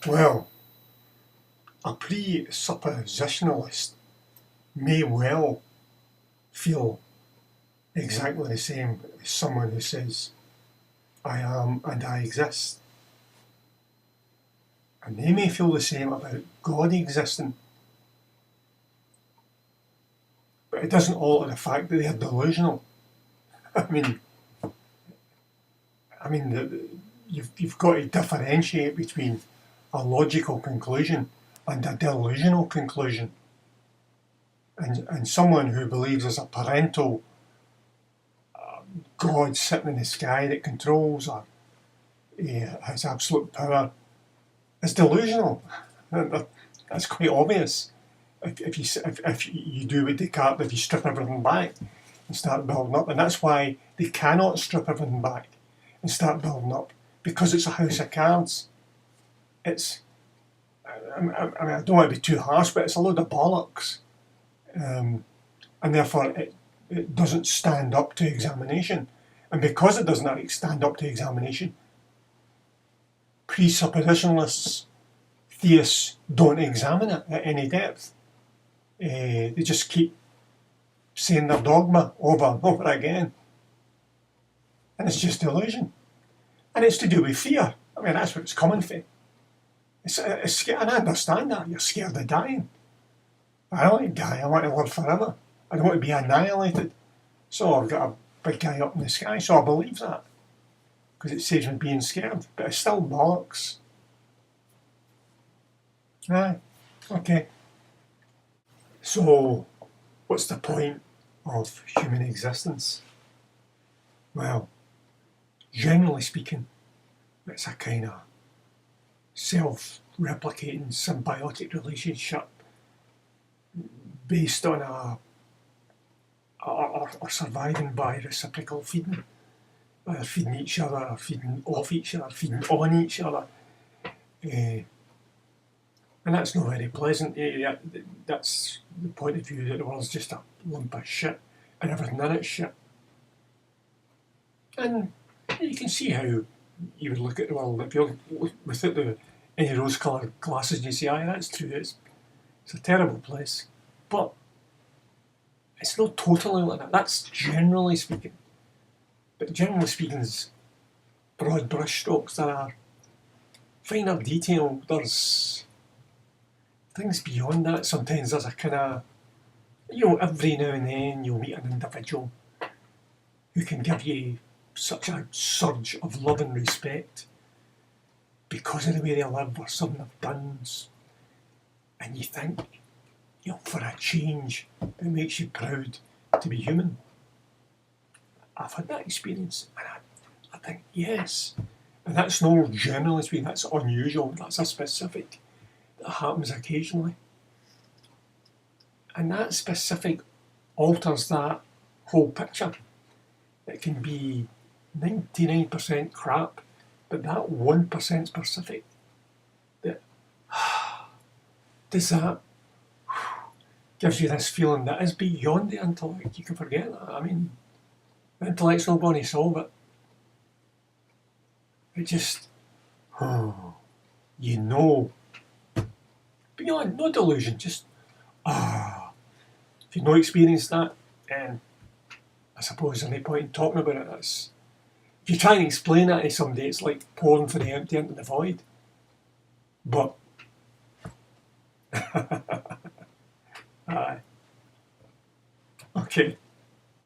Well, a presuppositionalist may well feel exactly the same as someone who says, I am and I exist. And they may feel the same about God existing. But it doesn't alter the fact that they are delusional. I mean, you've got to differentiate between a logical conclusion and a delusional conclusion. And someone who believes there's a parental God sitting in the sky that controls or has absolute power is delusional. That's quite obvious. If you do what Descartes, if you strip everything back and start building up, and that's why they cannot strip everything back and start building up, because it's a house of cards. It's, I mean, I don't want to be too harsh, but it's a load of bollocks, and therefore it doesn't stand up to examination. And because it doesn't stand up to examination, presuppositionalists, theists, don't examine it at any depth. They just keep saying their dogma over and over again. And it's just delusion. And it's to do with fear. I mean, that's what it's coming for. It's and I understand that. You're scared of dying. I don't want to die. I want to live forever. I don't want to be annihilated. So I've got a big guy up in the sky, so I believe that. Because it saves me being scared. But it's still bollocks. Aye, okay. So, what's the point of human existence? Well, generally speaking, it's a kind of self-replicating symbiotic relationship based on or surviving by reciprocal feeding. Either feeding each other, or feeding off each other, feeding on each other. And that's not very pleasant. That's the point of view that the world's just a lump of shit and everything in it's shit. And you can see how you would look at the world if you look without any rose-coloured glasses and you say, aye, that's true, it's a terrible place. But it's not totally like that. That's generally speaking. But generally speaking is broad brushstrokes. There are finer detail. There's things beyond that. Sometimes there's a kind of, every now and then you'll meet an individual who can give you such a surge of love and respect because of the way they live or something they've done. And you think, for a change, it makes you proud to be human. I've had that experience, and I think, yes. And that's not generally speaking, that's unusual, that's a specific that happens occasionally. And that specific alters that whole picture. It can be 99% crap, but that 1% specific, that does that gives you this feeling that is beyond the intellect. You can forget that. I mean, the intellect's not going to solve it. It just, but no delusion, just, if you've not experienced that, then I suppose there's no point in talking about it. If you try and explain that to somebody, it's like pouring for the empty into the void. But, aye. Okay.